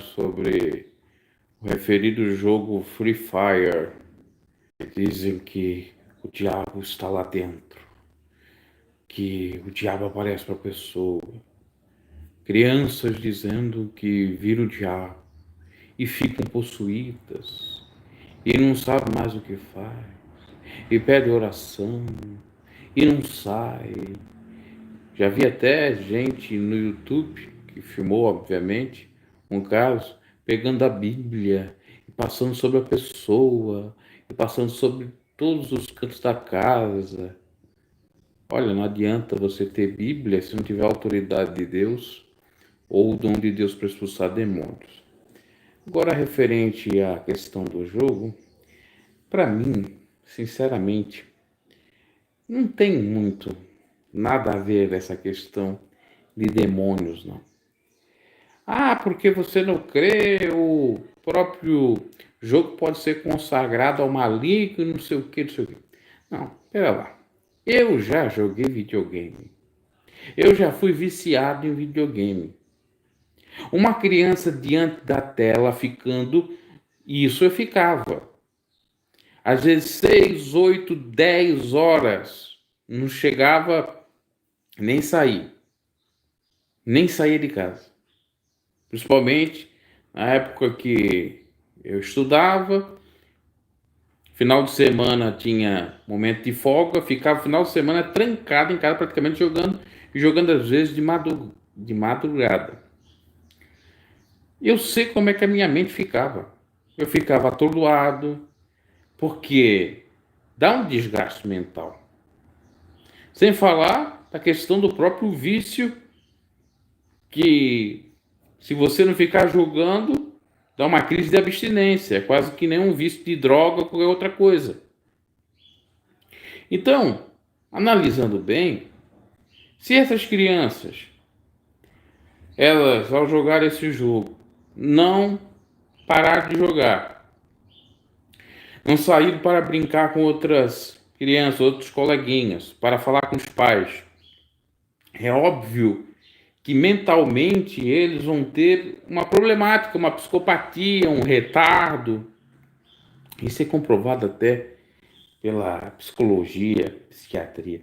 sobre o referido jogo Free Fire. Dizem que o diabo está lá dentro, que o diabo aparece para a pessoa. Crianças dizendo que viram o diabo e ficam possuídas e não sabem mais o que faz, e pede oração e não sai. Já vi até gente no YouTube que filmou, obviamente, um caso, pegando a Bíblia e passando sobre a pessoa, e passando sobre todos os cantos da casa. Olha, não adianta você ter Bíblia se não tiver a autoridade de Deus ou o dom de Deus para expulsar demônios. Agora, referente à questão do jogo, para mim, sinceramente, não tem muito nada a ver essa questão de demônios, não. Ah, porque você não crê, o próprio jogo pode ser consagrado ao maligno, não sei o que, não sei o que. Não, pera lá. Eu já joguei videogame. Eu já fui viciado em videogame. Uma criança diante da tela ficando, isso eu ficava. Às vezes 6, 8, 10 horas. Não chegava nem sair. Nem saía de casa. Principalmente na época que eu estudava, final de semana tinha momento de folga, ficava o final de semana trancado em casa praticamente jogando, e jogando às vezes de madrugada. Eu sei como é que a minha mente ficava. Eu ficava atordoado, porque dá um desgaste mental. Sem falar da questão do próprio vício, que se você não ficar jogando, dá uma crise de abstinência, é quase que nem um vício de droga ou qualquer outra coisa. Então, analisando bem, se essas crianças, elas ao jogar esse jogo, não parar de jogar, não sair para brincar com outras crianças, outros coleguinhas, para falar com os pais, é óbvio que mentalmente eles vão ter uma problemática, uma psicopatia, um retardo. Isso é comprovado até pela psicologia, psiquiatria.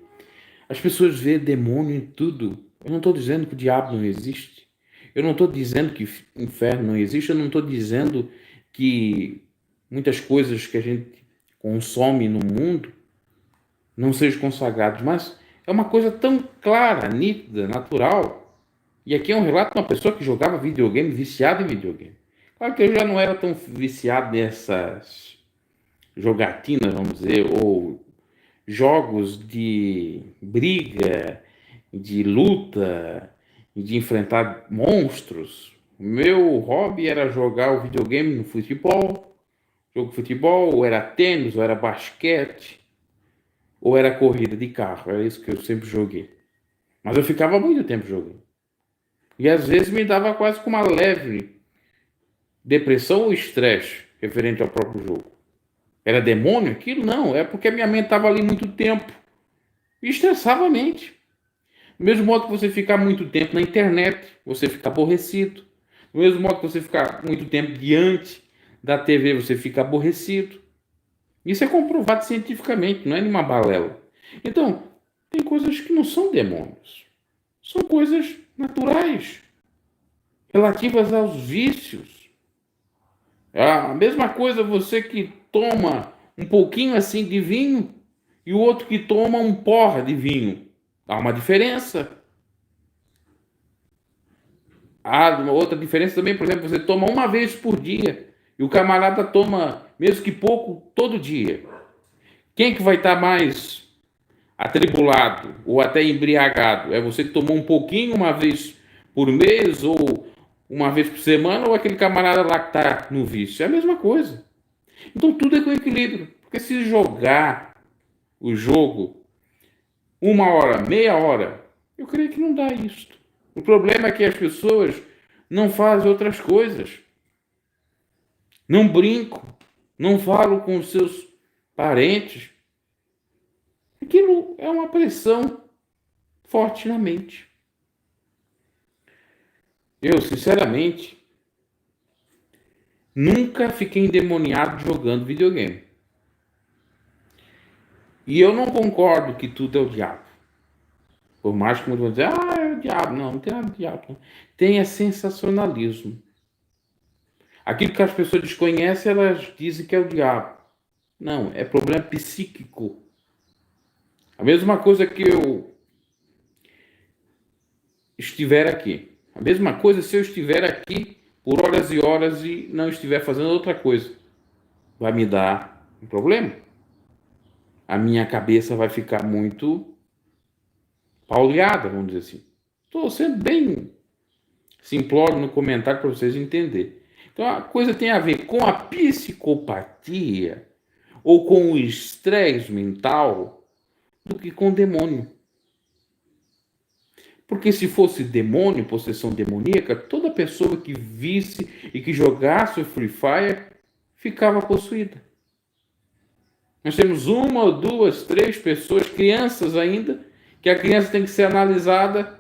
As pessoas veem demônio em tudo. Eu não estou dizendo que o diabo não existe. Eu não estou dizendo que o inferno não existe. Eu não estou dizendo que muitas coisas que a gente consome no mundo não sejam consagradas. Mas é uma coisa tão clara, nítida, natural. E aqui é um relato de uma pessoa que jogava videogame, viciada em videogame. Claro que eu já não era tão viciado nessas jogatinas, vamos dizer, ou jogos de briga, de luta, de enfrentar monstros. O meu hobby era jogar o videogame no futebol, jogo de futebol, ou era tênis, ou era basquete, ou era corrida de carro. Era isso que eu sempre joguei. Mas eu ficava muito tempo jogando. E às vezes me dava quase com uma leve depressão ou estresse referente ao próprio jogo. Era demônio aquilo? Não, é porque a minha mente estava ali muito tempo e estressava a mente. Do mesmo modo que você ficar muito tempo na internet, você fica aborrecido. Do mesmo modo que você ficar muito tempo diante da TV, você fica aborrecido. Isso é comprovado cientificamente, não é nenhuma balela. Então, tem coisas que não são demônios. São coisas naturais, relativas aos vícios. A mesma coisa você que toma um pouquinho assim de vinho e o outro que toma um porra de vinho. Há uma diferença. Há uma outra diferença também, por exemplo, você toma uma vez por dia e o camarada toma, mesmo que pouco, todo dia. Quem que vai estar mais atribulado ou até embriagado? É você que tomou um pouquinho uma vez por mês ou uma vez por semana ou aquele camarada lá que está no vício? É a mesma coisa. Então tudo é com equilíbrio. Porque se jogar o jogo uma hora, meia hora, eu creio que não dá isto. O problema é que as pessoas não fazem outras coisas. Não brincam, não falam com os seus parentes. Aquilo é uma pressão forte na mente. Eu, sinceramente, Nunca fiquei endemoniado jogando videogame. E eu não concordo que tudo é o diabo. Por mais que muitos vão dizer, é o diabo. Não, não tem nada de diabo. Não. Tem é sensacionalismo. Aquilo que as pessoas desconhecem, elas dizem que é o diabo. Não, é problema psíquico. A mesma coisa que eu estiver aqui. A mesma coisa se eu estiver aqui por horas e horas e não estiver fazendo outra coisa. Vai me dar um problema. A minha cabeça vai ficar muito pauleada, vamos dizer assim. Estou sendo bem simplório no comentário para vocês entenderem. Então a coisa tem a ver com a psicopatia ou com o estresse mental do que com o demônio. Porque se fosse demônio, possessão demoníaca, toda pessoa que visse e que jogasse o Free Fire ficava possuída. Nós temos uma, duas, três pessoas, crianças ainda, que a criança tem que ser analisada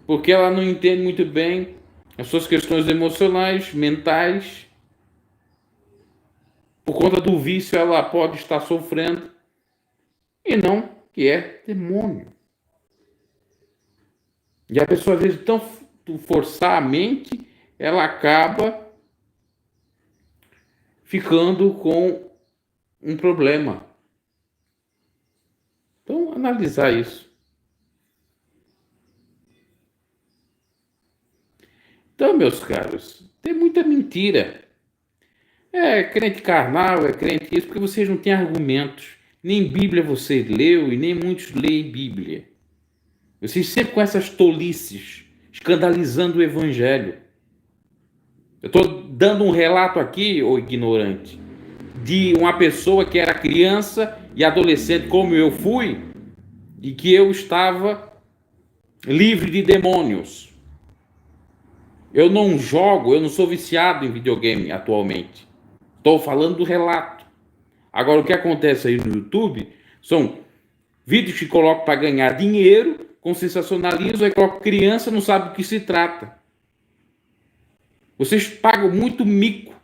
porque ela não entende muito bem as suas questões emocionais, mentais. Por conta do vício, ela pode estar sofrendo e não que é demônio. E a pessoa, às vezes, tão forçar a mente, ela acaba ficando com um problema. Então, analisar isso. Então, meus caros, tem muita mentira. É crente carnal, é crente isso, porque vocês não têm argumentos. Nem Bíblia você leu e nem muitos leem Bíblia. Vocês sempre com essas tolices, escandalizando o Evangelho. Eu estou dando um relato aqui, ô ignorante, de uma pessoa que era criança e adolescente, como eu fui, e que eu estava livre de demônios. Eu não jogo, eu não sou viciado em videogame atualmente. Estou falando do relato. Agora, o que acontece aí no YouTube são vídeos que colocam para ganhar dinheiro, com sensacionalismo, aí coloca criança, não sabe do que se trata. Vocês pagam muito mico,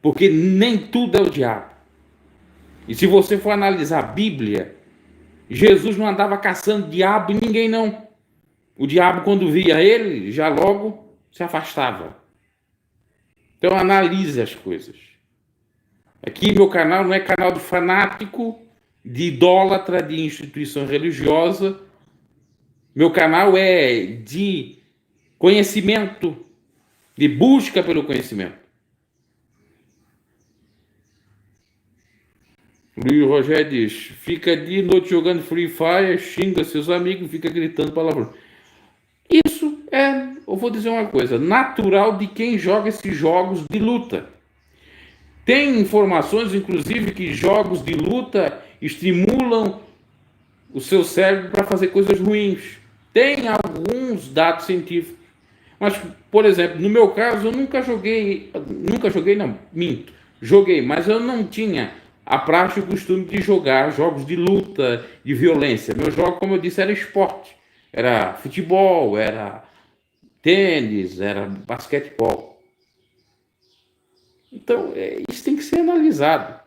porque nem tudo é o diabo. E se você for analisar a Bíblia, Jesus não andava caçando diabo e ninguém não. O diabo, quando via ele, já logo se afastava. Então analise as coisas. Aqui meu canal não é canal de fanático, de idólatra, de instituição religiosa. Meu canal é de conhecimento, de busca pelo conhecimento. Luiz Rogério diz, fica de noite jogando Free Fire, xinga seus amigos, fica gritando palavrão. Isso é, eu vou dizer uma coisa, natural de quem joga esses jogos de luta. Tem informações, inclusive, que jogos de luta estimulam o seu cérebro para fazer coisas ruins. Tem alguns dados científicos. Mas, por exemplo, no meu caso, eu nunca joguei, não, minto, joguei, mas eu não tinha a prática e o costume de jogar jogos de luta, de violência. Meu jogo, como eu disse, era esporte. Era futebol, era tênis, era basquetebol. Então, isso tem que ser analisado.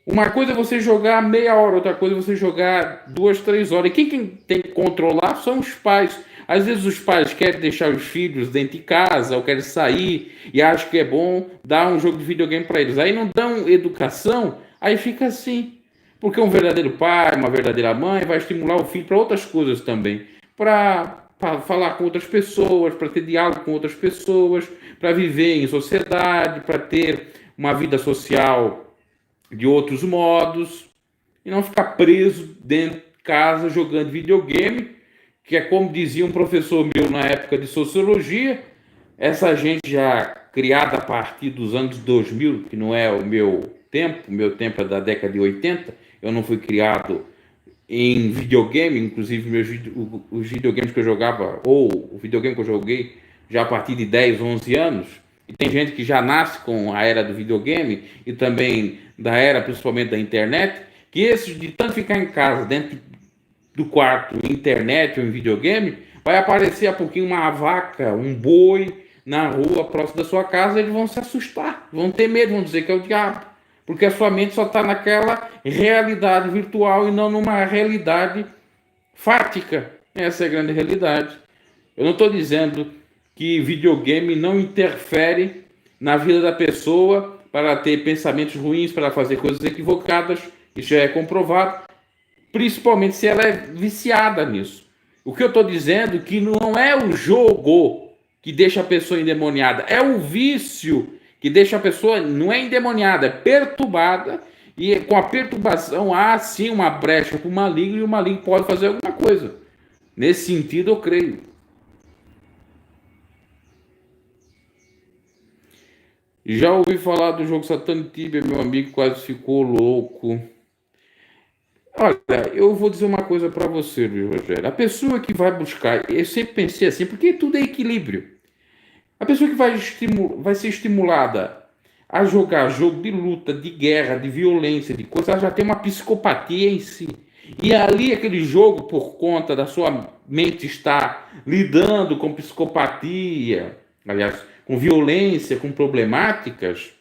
Uma coisa é você jogar meia hora, outra coisa é você jogar 2, 3 horas. E quem tem que controlar são os pais. Às vezes os pais querem deixar os filhos dentro de casa, ou querem sair, e acham que é bom dar um jogo de videogame para eles. Aí não dão educação, aí fica assim. Porque um verdadeiro pai, uma verdadeira mãe vai estimular o filho para outras coisas também. Para falar com outras pessoas, para ter diálogo com outras pessoas, para viver em sociedade, para ter uma vida social de outros modos, e não ficar preso dentro de casa jogando videogame, que é como dizia um professor meu na época de sociologia, essa gente já criada a partir dos anos 2000, que não é o meu tempo é da década de 80, eu não fui criado em videogame, inclusive os videogames que eu jogava, ou o videogame que eu joguei já a partir de 10, 11 anos, e tem gente que já nasce com a era do videogame e também da era principalmente da internet, que esses de tanto ficar em casa, dentro do quarto, internet ou em videogame, vai aparecer a pouquinho uma vaca, um boi na rua próximo da sua casa, eles vão se assustar, vão ter medo, vão dizer que é o diabo, porque a sua mente só está naquela realidade virtual e não numa realidade fática. Essa é a grande realidade. Eu não estou dizendo que videogame não interfere na vida da pessoa para ter pensamentos ruins, para fazer coisas equivocadas. Isso já é comprovado, principalmente se ela é viciada nisso. O que eu estou dizendo é que não é o jogo que deixa a pessoa endemoniada, é o vício que deixa a pessoa, não é endemoniada, é perturbada, e com a perturbação há sim uma brecha para o maligno, e o maligno pode fazer alguma coisa. Nesse sentido, eu creio. Já ouvi falar do jogo Satanic Tibia, meu amigo quase ficou louco. Olha, eu vou dizer uma coisa para você, Luiz Rogério. A pessoa que vai buscar, eu sempre pensei assim, porque tudo é equilíbrio. A pessoa que vai ser estimulada a jogar jogo de luta, de guerra, de violência, de coisa, ela já tem uma psicopatia em si. E ali aquele jogo, por conta da sua mente estar lidando com psicopatia, aliás, com violência, com problemáticas,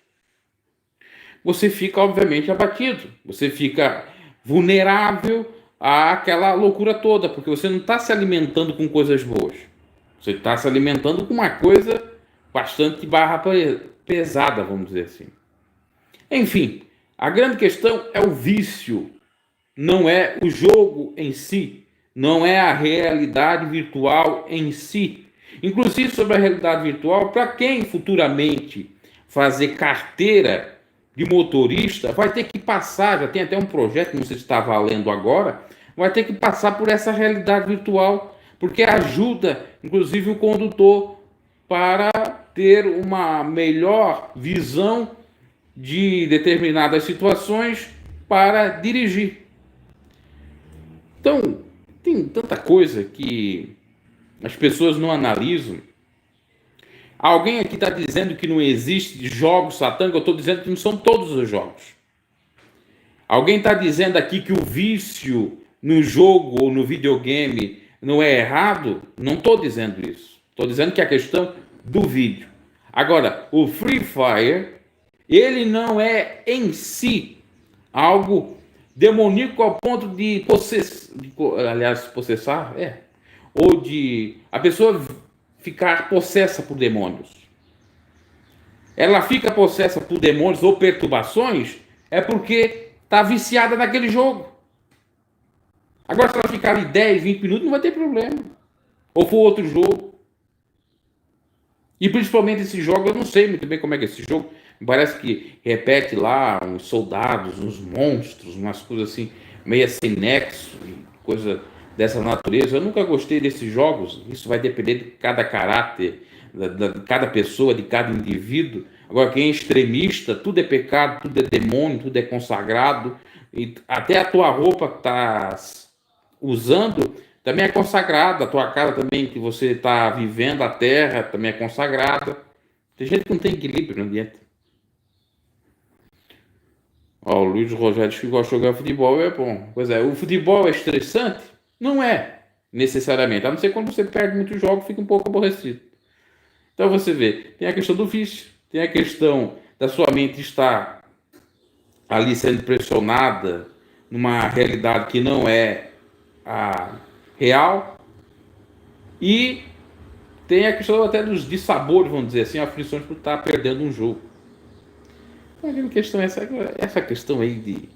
você fica, obviamente, abatido. Você fica vulnerável àquela loucura toda, porque você não está se alimentando com coisas boas. Você está se alimentando com uma coisa bastante pesada, vamos dizer assim. Enfim, a grande questão é o vício, não é o jogo em si, não é a realidade virtual em si. Inclusive sobre a realidade virtual, para quem futuramente fazer carteira de motorista, vai ter que passar, já tem até um projeto, não sei se está valendo agora, vai ter que passar por essa realidade virtual, porque ajuda, inclusive, o condutor para ter uma melhor visão de determinadas situações para dirigir. Então, tem tanta coisa que as pessoas não analisam. Alguém aqui está dizendo que não existe jogos satânicos, eu estou dizendo que não são todos os jogos. Alguém está dizendo aqui que o vício no jogo ou no videogame não é errado? Não estou dizendo isso. Estou dizendo que é a questão do vídeo. Agora, o Free Fire, ele não é em si algo demoníaco ao ponto de possessar, ou de a pessoa ficar possessa por demônios. Ela fica possessa por demônios ou perturbações é porque está viciada naquele jogo. Agora, se ela ficar ali 10, 20 minutos, não vai ter problema. Ou for outro jogo. E principalmente esse jogo, eu não sei muito bem como é que é esse jogo. Parece que repete lá uns soldados, uns monstros, umas coisas assim, meio sem nexo, coisa dessa natureza. Eu nunca gostei desses jogos. Isso vai depender de cada caráter, de cada pessoa, de cada indivíduo. Agora, quem é extremista, tudo é pecado, tudo é demônio, tudo é consagrado. E até a tua roupa que está usando também é consagrada. A tua casa também que você está vivendo, a terra também é consagrada. Tem gente que não tem equilíbrio no ambiente. Ó, o Luiz Rogério que gosta de jogar futebol é bom. Pois é, o futebol é estressante? Não é, necessariamente. A não ser quando você perde muitos jogos, fica um pouco aborrecido. Então você vê, tem a questão do vício, tem a questão da sua mente estar ali sendo pressionada numa realidade que não é a real, e tem a questão até dos dissabores, vamos dizer assim, aflições por estar perdendo um jogo. A grande questão é essa questão aí de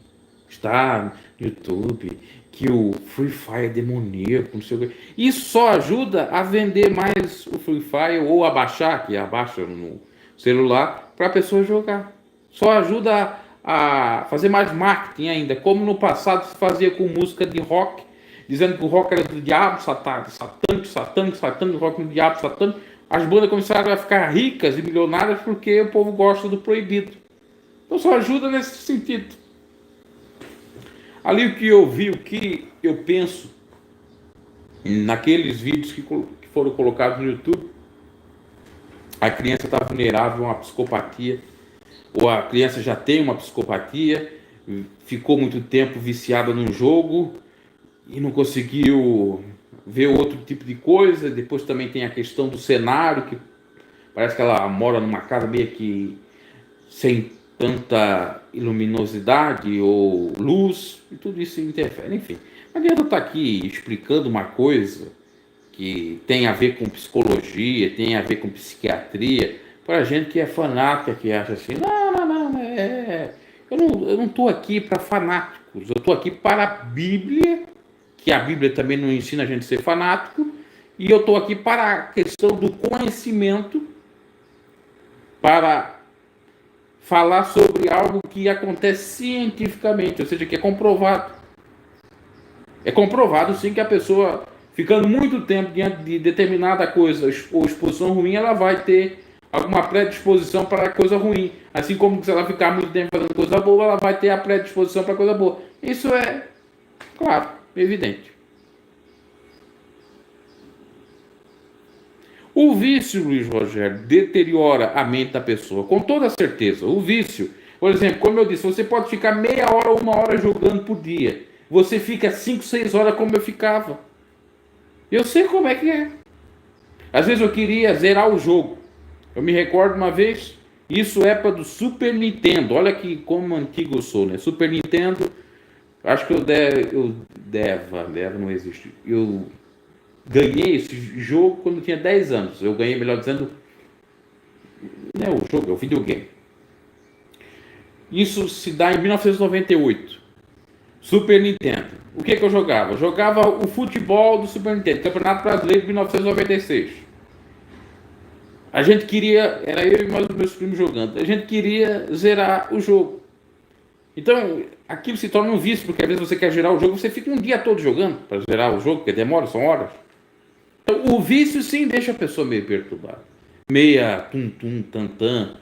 estar no YouTube, que o Free Fire é demoníaco, não sei o que. Isso só ajuda a vender mais o Free Fire ou a baixar, que abaixa no celular, para a pessoa jogar. Só ajuda a fazer mais marketing ainda, como no passado se fazia com música de rock, dizendo que o rock era do diabo, satânico, rock do diabo, satânico. As bandas começaram a ficar ricas e milionárias porque o povo gosta do proibido. Então só ajuda nesse sentido. Ali o que eu vi, o que eu penso naqueles vídeos que foram colocados no YouTube, a criança está vulnerável a uma psicopatia, ou a criança já tem uma psicopatia, ficou muito tempo viciada num jogo e não conseguiu ver outro tipo de coisa. Depois também tem a questão do cenário, que parece que ela mora numa casa meio que sem tanta luminosidade ou luz, e tudo isso interfere, enfim. Não adianta eu estar aqui explicando uma coisa que tem a ver com psicologia, tem a ver com psiquiatria, para gente que é fanática, que acha assim, eu não estou aqui para fanáticos, eu estou aqui para a Bíblia, que a Bíblia também não ensina a gente a ser fanático, e eu estou aqui para a questão do conhecimento, para falar sobre algo que acontece cientificamente, ou seja, que é comprovado. É comprovado sim que a pessoa, ficando muito tempo diante de determinada coisa ou exposição ruim, ela vai ter alguma predisposição para coisa ruim. Assim como se ela ficar muito tempo fazendo coisa boa, ela vai ter a predisposição para coisa boa. Isso é, claro, evidente. O vício, Luiz Rogério, deteriora a mente da pessoa, com toda certeza. O vício, por exemplo, como eu disse, você pode ficar meia hora ou uma hora jogando por dia. Você fica 5, 6 horas como eu ficava. Eu sei como é que é. Às vezes eu queria zerar o jogo. Eu me recordo uma vez, isso é para do Super Nintendo. Olha que como antigo eu sou, né? Super Nintendo, acho que Deva não existe. Eu ganhei esse jogo quando eu tinha 10 anos. Eu ganhei, melhor dizendo, não é o jogo, é o videogame. Isso se dá em 1998. Super Nintendo. O que eu jogava? Eu jogava o futebol do Super Nintendo, Campeonato Brasileiro de 1996. A gente queria, era eu e mais os meus primos jogando, a gente queria zerar o jogo. Então, aquilo se torna um vício, porque às vezes você quer zerar o jogo, você fica um dia todo jogando para zerar o jogo, porque demora, são horas. Então, o vício sim deixa a pessoa meio perturbada. Meia tum-tum, tan-tan.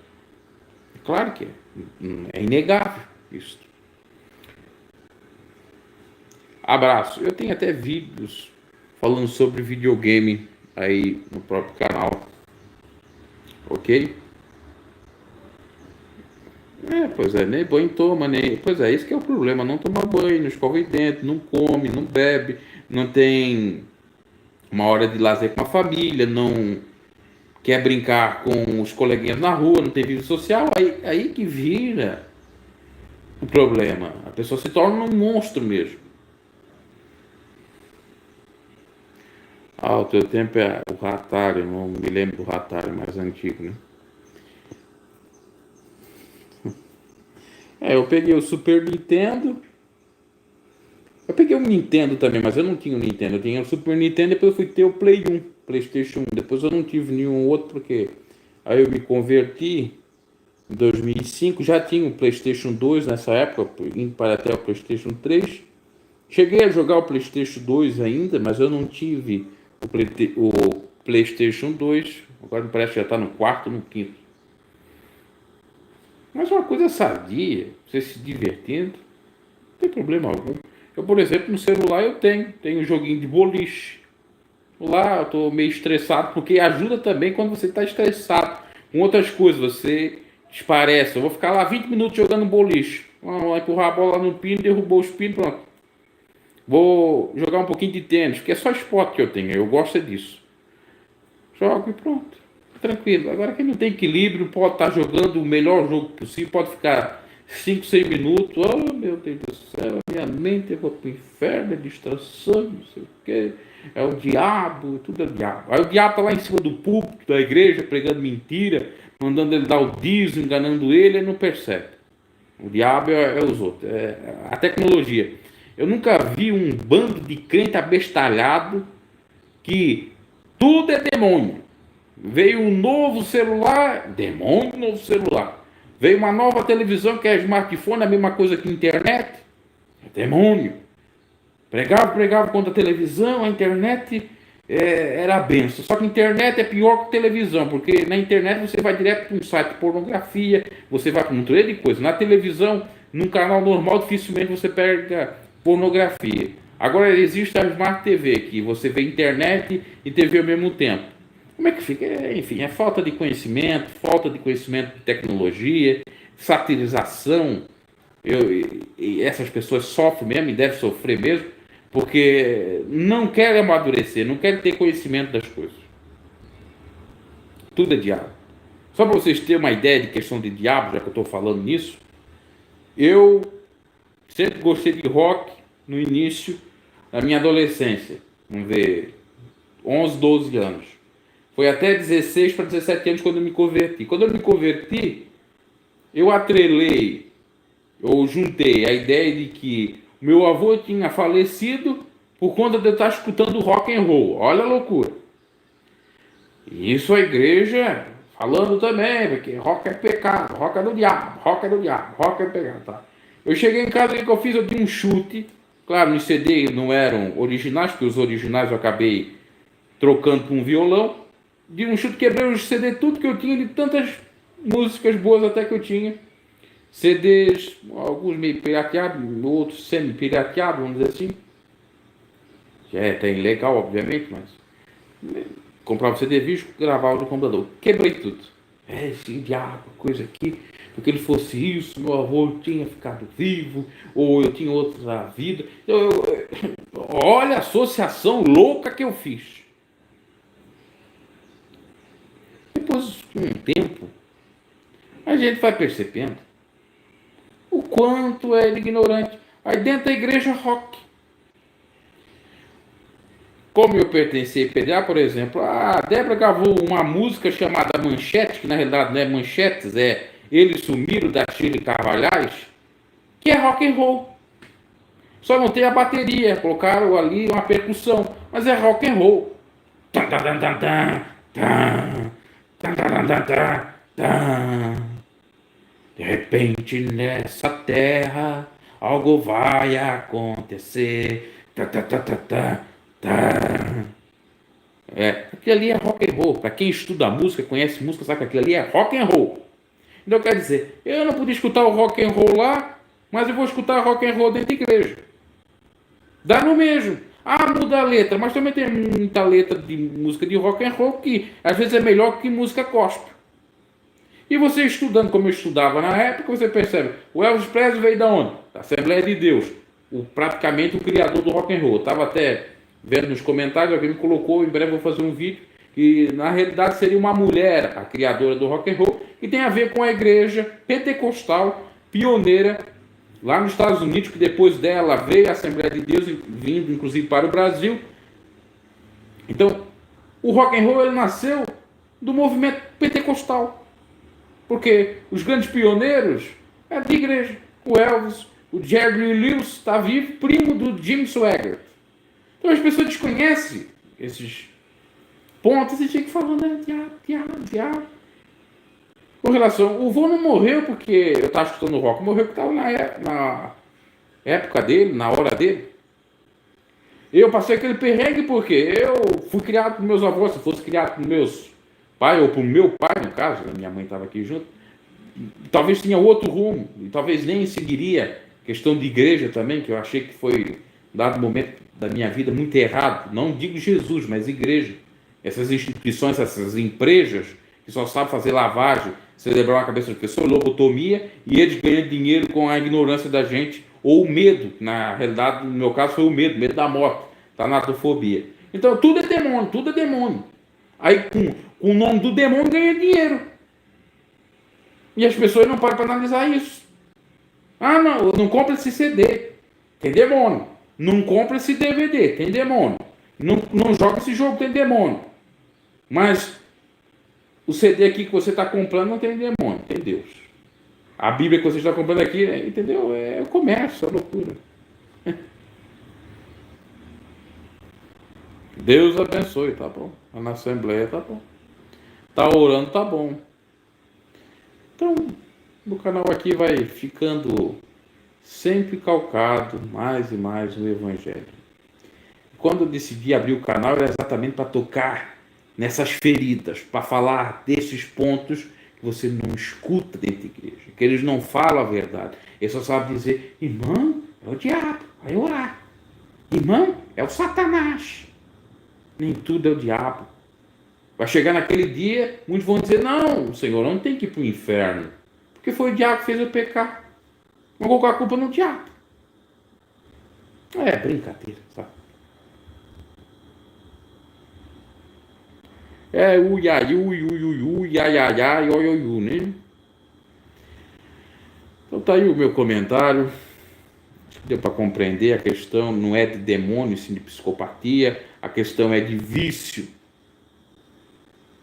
Claro que é inegável isso. Abraço. Eu tenho até vídeos falando sobre videogame aí no próprio canal. Ok? Pois é, nem banho toma, nem. Pois é, esse que é o problema. Não toma banho, não escova os dentes, não come, não bebe, não tem uma hora de lazer com a família, não quer brincar com os coleguinhas na rua, não tem vida social. Aí que vira o problema. A pessoa se torna um monstro mesmo. O teu tempo é o Atari, não me lembro do Atari mais antigo, né? Eu peguei o Super Nintendo. Eu peguei o Nintendo também, mas eu não tinha o Nintendo. Eu tinha o Super Nintendo, depois eu fui ter o Play 1, PlayStation 1. Depois eu não tive nenhum outro, porque aí eu me converti em 2005. Já tinha o PlayStation 2 nessa época, indo para até o PlayStation 3. Cheguei a jogar o PlayStation 2 ainda, mas eu não tive o PlayStation 2. Agora me parece que já está no quarto, no quinto. Mas uma coisa sadia, você se divertindo, não tem problema algum. Eu, por exemplo, no celular eu tenho um joguinho de boliche. Lá eu estou meio estressado, porque ajuda também quando você está estressado. Com outras coisas, você esparece. Eu vou ficar lá 20 minutos jogando boliche. Vou empurrar a bola no pino, derrubou os pinos, pronto. Vou jogar um pouquinho de tênis, porque é só esporte que eu tenho, eu gosto disso. Jogo e pronto. Tranquilo. Agora quem não tem equilíbrio pode estar jogando o melhor jogo possível, pode ficar 5, 6 minutos. Oh, meu Deus do céu, minha mente, eu vou pro inferno, é distração, não sei o quê. É o diabo, tudo é o diabo. Aí o diabo tá lá em cima do púlpito da igreja, pregando mentira, mandando ele dar o dízimo, enganando ele não percebe. O diabo é os outros, é a tecnologia. Eu nunca vi um bando de crente abestalhado que tudo é demônio. Veio um novo celular, demônio, novo celular. Veio uma nova televisão que é smartphone, a mesma coisa que internet, é demônio. Pregava contra a televisão, a internet era a benção. Só que a internet é pior que televisão, porque na internet você vai direto para um site de pornografia, você vai para um monte de coisa. Na televisão, num canal normal, dificilmente você pega pornografia. Agora existe a Smart TV, que você vê internet e TV ao mesmo tempo. Como é que fica? Enfim, é falta de conhecimento de tecnologia, satirização. E essas pessoas sofrem mesmo e devem sofrer mesmo, porque não querem amadurecer, não querem ter conhecimento das coisas. Tudo é diabo. Só para vocês terem uma ideia de questão de diabo, já que eu estou falando nisso, eu sempre gostei de rock no início da minha adolescência. Vamos ver, 11, 12 anos. Foi até 16 para 17 anos quando eu me converti. Quando eu me converti, eu atrelei, eu juntei a ideia de que meu avô tinha falecido por conta de eu estar escutando rock and roll. Olha a loucura. E isso a igreja falando também, porque rock é pecado, rock é do diabo, rock é do diabo, rock é pecado. Tá? Eu cheguei em casa e o que eu fiz? Eu dei um chute. Claro, os CD não eram originais, porque os originais eu acabei trocando por um violão. De um chute, quebrei os CD, tudo que eu tinha, de tantas músicas boas até que eu tinha. CDs, alguns meio pirateados, outros semi-pirateados, vamos dizer assim. É, tem legal, obviamente, mas comprava CD vídeo, gravava no computador. Quebrei tudo. É, esse diabo, coisa aqui. Porque ele fosse isso, meu avô tinha ficado vivo, ou eu tinha outra vida. Olha a associação louca que eu fiz. Depois de um tempo, a gente vai percebendo o quanto é ignorante. Aí dentro da igreja rock. Como eu pertencia a PDA, por exemplo, a Débora gravou uma música chamada Manchete, que na realidade não é Manchetes, é Eles Sumiram, da Shirley Carvalhais, que é rock and roll. Só não tem a bateria, colocaram ali uma percussão, mas é rock and roll. De repente nessa terra algo vai acontecer. Aquilo ali é rock and roll. Para quem estuda música, conhece música, sabe que aquilo ali é rock and roll. Então quer dizer, eu não podia escutar o rock and roll lá, mas eu vou escutar rock and roll dentro da igreja. Dá no mesmo. Ah, muda a letra, mas também tem muita letra de música de rock and roll que às vezes é melhor que música gospel. E você estudando como eu estudava na época, você percebe, o Elvis Presley veio da onde? Da Assembleia de Deus. Praticamente o criador do rock and roll. Eu estava até vendo nos comentários, alguém me colocou, em breve vou fazer um vídeo, que na realidade seria uma mulher, a criadora do rock and roll, que tem a ver com a igreja pentecostal pioneira lá nos Estados Unidos, que depois dela veio a Assembleia de Deus, vindo inclusive para o Brasil. Então, o rock and roll ele nasceu do movimento pentecostal. Porque os grandes pioneiros eram de igreja. O Elvis, o Jerry Lee Lewis está vivo, primo do Jim Swaggart. Então as pessoas desconhecem esses pontos e ficam falando, diabo. Com relação, o vô não morreu porque eu estava escutando rock, morreu porque estava na época dele, na hora dele. Eu passei aquele perrengue porque eu fui criado por meus avós, se fosse criado por meus pai, ou por meu pai, no caso, minha mãe estava aqui junto, talvez tinha outro rumo, e talvez nem seguiria questão de igreja também, que eu achei que foi, dado momento da minha vida, muito errado. Não digo Jesus, mas igreja. Essas instituições, essas empresas, que só sabem fazer lavagem, celebrar a cabeça de pessoa, lobotomia, e eles ganham dinheiro com a ignorância da gente, ou o medo, na realidade, no meu caso foi o medo da morte, tanatofobia. Então tudo é demônio, tudo é demônio. Aí com o nome do demônio ganha dinheiro. E as pessoas não param para analisar isso. Ah, não compra esse CD, tem demônio. Não compra esse DVD, tem demônio. Não joga esse jogo, tem demônio. Mas o CD aqui que você está comprando não tem demônio, tem Deus. A Bíblia que você está comprando aqui, entendeu? É o comércio, é loucura. Deus abençoe, tá bom? Na Assembleia, tá bom. Tá orando, tá bom. Então, o canal aqui vai ficando sempre calcado mais e mais no Evangelho. Quando eu decidi abrir o canal, era exatamente para tocar nessas feridas, para falar desses pontos que você não escuta dentro da igreja, que eles não falam a verdade. Eles só sabem dizer, irmão, é o diabo, vai orar. Irmão, é o Satanás. Nem tudo é o diabo. Vai chegar naquele dia, muitos vão dizer, não, o Senhor não tem que ir para o inferno, porque foi o diabo que fez eu pecar. Vou colocar a culpa no diabo. É brincadeira, sabe? É uiaiu, iuiuiu, iaiaiai, oioiu, né? Então tá aí o meu comentário. Deu para compreender, a questão não é de demônio, sim de psicopatia, a questão é de vício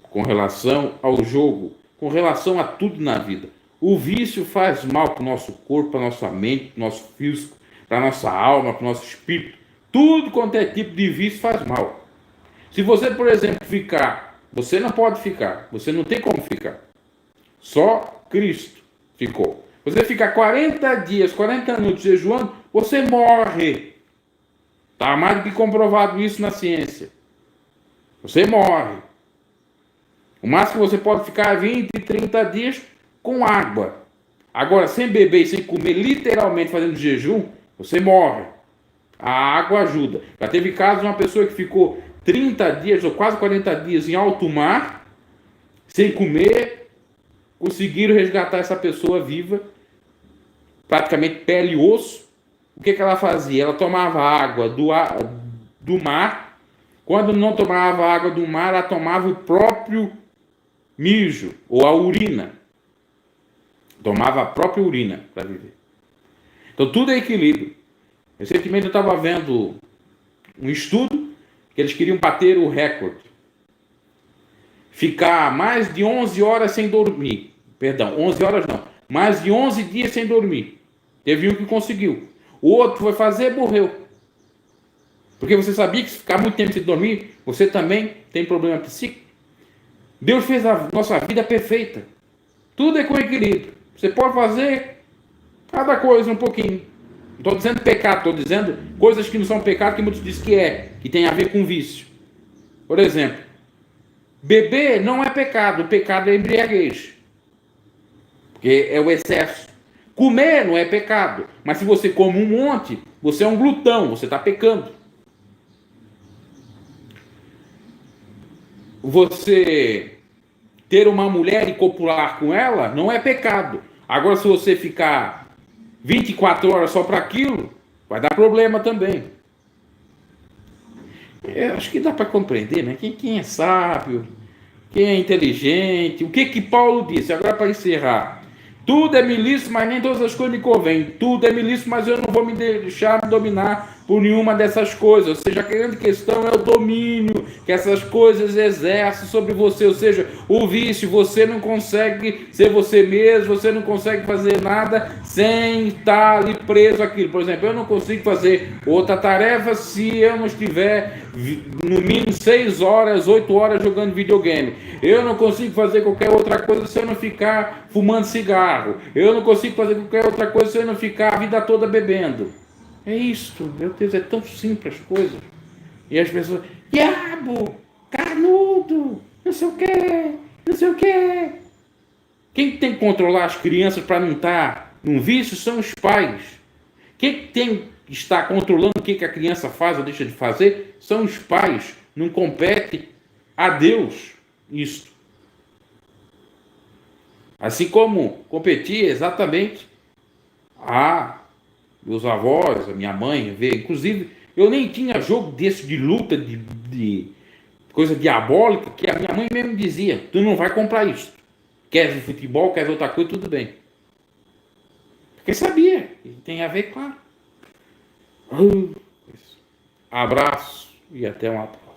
com relação ao jogo, com relação a tudo na vida. O vício faz mal para o nosso corpo, para a nossa mente, para o nosso físico, para a nossa alma, para o nosso espírito. Tudo quanto é tipo de vício faz mal. Se você, por exemplo, ficar, você não pode ficar, você não tem como ficar. Só Cristo ficou. Você ficar 40 dias, 40 minutos jejuando, você morre. Está mais do que comprovado isso na ciência. Você morre. O máximo que você pode ficar é 20, 30 dias com água. Agora, sem beber e sem comer, literalmente fazendo jejum, você morre. A água ajuda. Já teve casos de uma pessoa que ficou 30 dias ou quase 40 dias em alto mar, sem comer, conseguiram resgatar essa pessoa viva, praticamente pele e osso. O que ela fazia? Ela tomava água do mar. Quando não tomava água do mar, ela tomava o próprio mijo ou a urina. Tomava a própria urina para viver. Então tudo é equilíbrio. Recentemente eu estava vendo um estudo que eles queriam bater o recorde. Ficar mais de 11 horas sem dormir. Perdão, 11 horas não. Mais de 11 dias sem dormir. Teve um que conseguiu. O outro foi fazer e morreu. Porque você sabia que se ficar muito tempo sem dormir, você também tem problema psíquico. Deus fez a nossa vida perfeita. Tudo é com equilíbrio. Você pode fazer cada coisa um pouquinho. Não estou dizendo pecado, estou dizendo coisas que não são pecado, que muitos dizem que é, que tem a ver com vício. Por exemplo, beber não é pecado, o pecado é embriaguez. Porque é o excesso. Comer não é pecado, mas se você come um monte, você é um glutão, você está pecando. Você ter uma mulher e copular com ela não é pecado. Agora, se você ficar 24 horas só para aquilo, vai dar problema também. Eu acho que dá para compreender, né? Quem é sábio, quem é inteligente, o que Paulo disse, agora para encerrar. Tudo é me lícito, mas nem todas as coisas me convêm. Tudo é me lícito, mas eu não vou me deixar me dominar por nenhuma dessas coisas. Ou seja, a grande questão é o domínio que essas coisas exercem sobre você. Ou seja, o vício, você não consegue ser você mesmo, você não consegue fazer nada sem estar ali preso àquilo. Por exemplo, eu não consigo fazer outra tarefa se eu não estiver no mínimo 6 horas, 8 horas jogando videogame. Eu não consigo fazer qualquer outra coisa se eu não ficar fumando cigarro. Eu não consigo fazer qualquer outra coisa se eu não ficar a vida toda bebendo. É isto, meu Deus, é tão simples as coisas. E as pessoas, diabo, carnudo, não sei o quê, não sei o quê. Quem tem que controlar as crianças para não estar num vício são os pais. Quem tem que estar controlando o que a criança faz ou deixa de fazer são os pais. Não compete a Deus isto. Assim como competia exatamente a meus avós, a minha mãe, inclusive, eu nem tinha jogo desse de luta, de coisa diabólica, que a minha mãe mesmo dizia, tu não vai comprar isso. Queres futebol, queres outra coisa, tudo bem. Porque sabia, que tem a ver, claro. Abraço e até uma próxima.